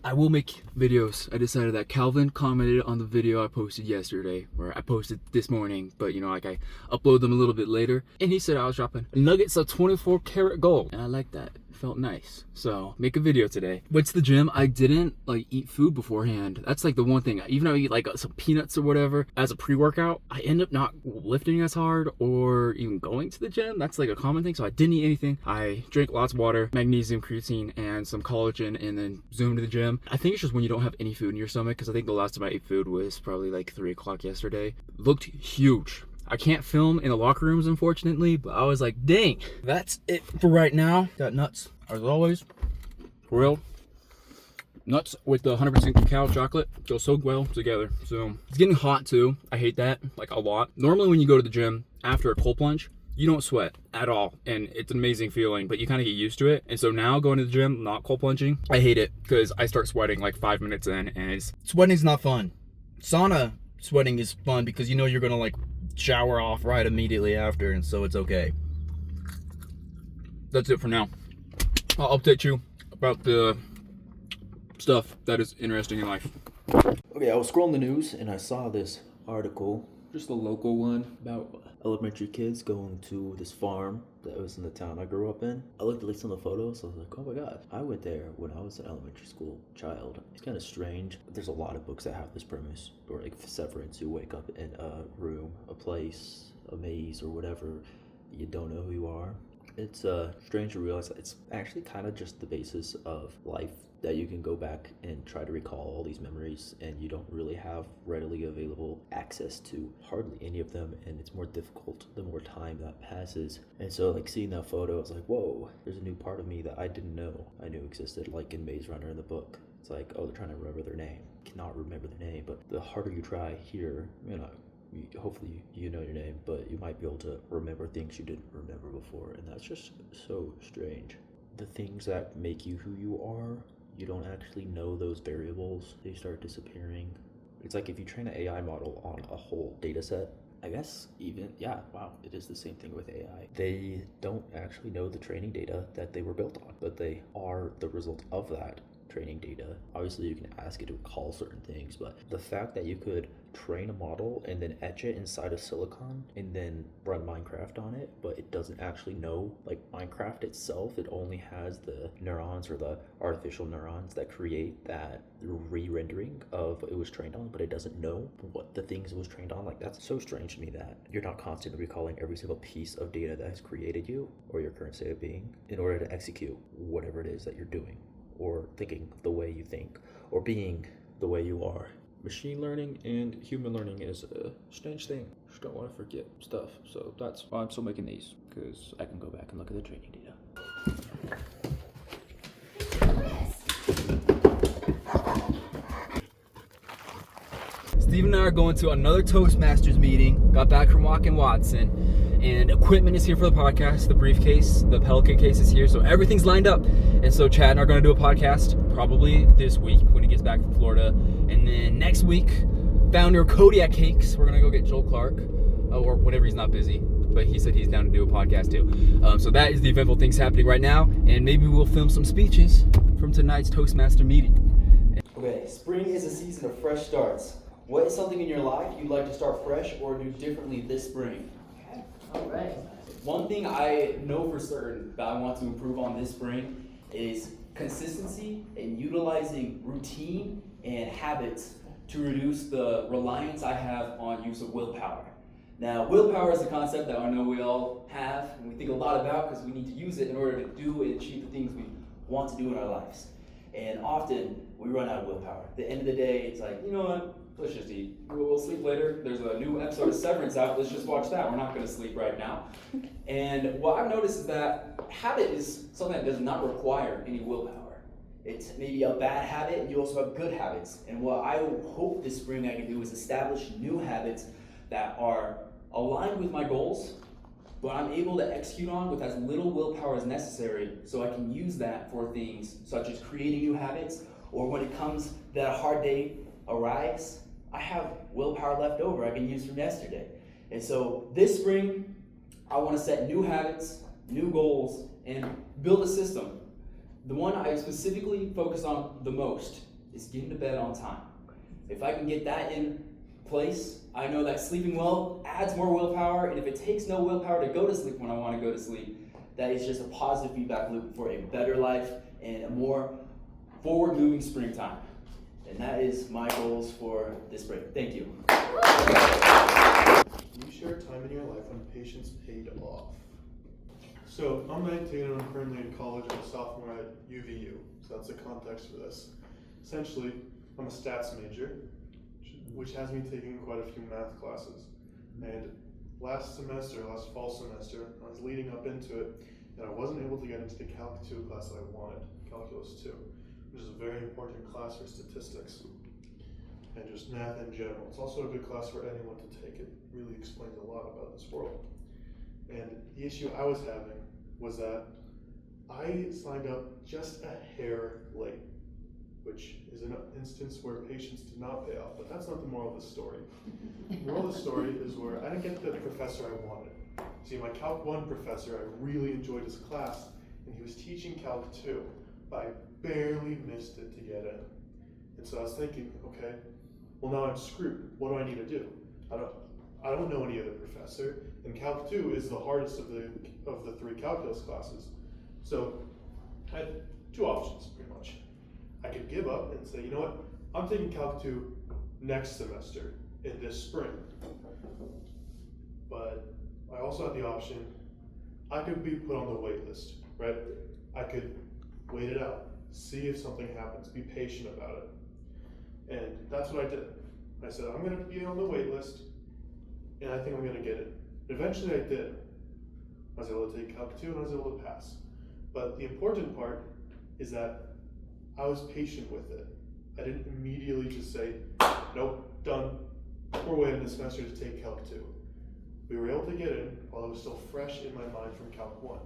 I will make videos. I decided that. Calvin commented on the video I posted yesterday, or I posted this morning, but you know, like I upload them a little bit later. And he said I was dropping nuggets of 24 karat gold. And I like that. It felt nice. So make a video today. Went to the gym. I didn't like eat food beforehand. That's like the one thing. Even though I eat like some peanuts or whatever as a pre-workout, I end up not lifting as hard or even going to the gym. That's like a common thing. So I didn't eat anything. I drank lots of water, magnesium, creatine, and some collagen, and then zoomed to the gym. I think it's just when you don't have any food in your stomach, because I think the last time I ate food was probably like 3 o'clock yesterday. Looked huge. I can't film in the locker rooms, unfortunately, but I was like, dang. That's it for right now. Got nuts, as always. Grilled nuts with the 100% cacao chocolate. Go so well together. So it's getting hot too. I hate that, like a lot. Normally when you go to the gym after a cold plunge, you don't sweat at all, and it's an amazing feeling, but you kind of get used to it. And so now going to the gym, not cold plunging, I hate it because I start sweating like 5 minutes in, and sweating's not fun. Sauna sweating is fun because you know you're gonna like shower off right immediately after, and so it's okay. That's it for now. I'll update you about the stuff that is interesting in life. Okay, I was scrolling the news and I saw this article, Just a local one about elementary kids going to this farm that was in the town I grew up in. I looked at some of the photos, I was like, oh my god, I went there when I was an elementary school child. It's kind of strange. There's a lot of books that have this premise, or like Severance, you wake up in a room, a place, a maze, or whatever, you don't know who you are. It's strange to realize that it's actually kind of just the basis of life, that you can go back and try to recall all these memories, and you don't really have readily available access to hardly any of them, and it's more difficult the more time that passes. And so like seeing that photo, I was like, whoa, there's a new part of me that I didn't know I knew existed, like in Maze Runner in the book. It's like, oh, they're trying to remember their name. Cannot remember their name, but the harder you try here, you know, hopefully you know your name, but you might be able to remember things you didn't remember before, and that's just so strange. The things that make you who you are, you don't actually know those variables. They start disappearing. It's like if you train an AI model on a whole data set, I guess even, yeah, wow, it is the same thing with AI. They don't actually know the training data that they were built on, but they are the result of that training data. Obviously you can ask it to recall certain things, but the fact that you could train a model and then etch it inside of silicon and then run Minecraft on it, but it doesn't actually know, like Minecraft itself, it only has the neurons or the artificial neurons that create that re-rendering of what it was trained on, but it doesn't know what the things it was trained on. Like, that's so strange to me that you're not constantly recalling every single piece of data that has created you or your current state of being in order to execute whatever it is that you're doing, or thinking the way you think, or being the way you are. Machine learning and human learning is a strange thing. Just don't want to forget stuff. So that's why I'm still making these, because I can go back and look at the training data. Steve and I are going to another Toastmasters meeting. Got back from Watchin, and equipment is here for the podcast. The briefcase, the Pelican case is here, so everything's lined up. And so Chad and I are going to do a podcast probably this week when he gets back from Florida. And then next week, founder of Kodiak Cakes, we're going to go get Joel Clark, or whenever he's not busy. But he said he's down to do a podcast too. So that is the eventful things happening right now. And maybe we'll film some speeches from tonight's Toastmaster meeting. Okay, spring is a season of fresh starts. What is something in your life you'd like to start fresh or do differently this spring? Okay, all right. One thing I know for certain that I want to improve on this spring is consistency and utilizing routine and habits to reduce the reliance I have on use of willpower. Now, willpower is a concept that I know we all have and we think a lot about because we need to use it in order to do and achieve the things we want to do in our lives. And often we run out of willpower. At the end of the day, it's like, you know what? Let's just eat. We'll sleep later. There's a new episode of Severance out. Let's just watch that. We're not going to sleep right now. And what I've noticed is that habit is something that does not require any willpower. It's maybe a bad habit, and you also have good habits. And what I hope this spring I can do is establish new habits that are aligned with my goals, but I'm able to execute on with as little willpower as necessary, so I can use that for things such as creating new habits, or when it comes that a hard day arrives, I have willpower left over I can use from yesterday. And so this spring, I want to set new habits, new goals, and build a system. The one I specifically focus on the most is getting to bed on time. If I can get that in place, I know that sleeping well adds more willpower, and if it takes no willpower to go to sleep when I want to go to sleep, that is just a positive feedback loop for a better life and a more forward-moving springtime. And that is my goals for this break. Thank you. You share time in your life when patients paid off. So I'm 19 and I'm currently in college. I'm a sophomore at UVU. So that's the context for this. Essentially, I'm a stats major, which has me taking quite a few math classes. And last fall semester, I was leading up into it, and I wasn't able to get into the Calc 2 class that I wanted, Calculus 2, which is a very important class for statistics and just math in general. It's also a good class for anyone to take. It really explains a lot about this world. And the issue I was having was that I signed up just a hair late, which is an instance where patients did not pay off, but that's not the moral of the story. The moral of the story is where I didn't get the professor I wanted. See, my Calc 1 professor, I really enjoyed his class, and he was teaching Calc 2, but I barely missed it to get in. And so I was thinking, okay, well now I'm screwed. What do I need to do? I don't know any other professor, and Calc 2 is the hardest of the 3 calculus classes. So I had 2 options, pretty much. I could give up and say, you know what, I'm taking Calc 2 next semester in this spring. But I also had the option, I could be put on the wait list, right? I could wait it out, see if something happens, be patient about it. And that's what I did. I said, I'm gonna be on the wait list, and I think I'm gonna get it. Eventually I did. I was able to take Calc 2 and I was able to pass. But the important part is that I was patient with it. I didn't immediately just say, nope, done. We're waiting a semester to take Calc 2. We were able to get in while it was still fresh in my mind from Calc 1.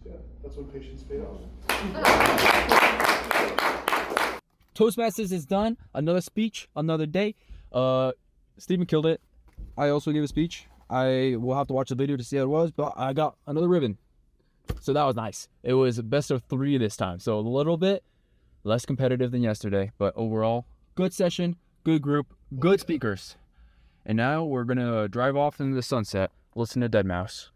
So yeah, that's when patience paid off. Toastmasters is done. Another speech, another day. Stephen killed it. I also gave a speech. I will have to watch the video to see how it was, but I got another ribbon. So that was nice. It was a best of 3 this time. So a little bit less competitive than yesterday, but overall, good session, good group, good speakers. And now we're gonna drive off into the sunset, listen to Deadmau5.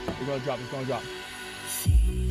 It's gonna drop.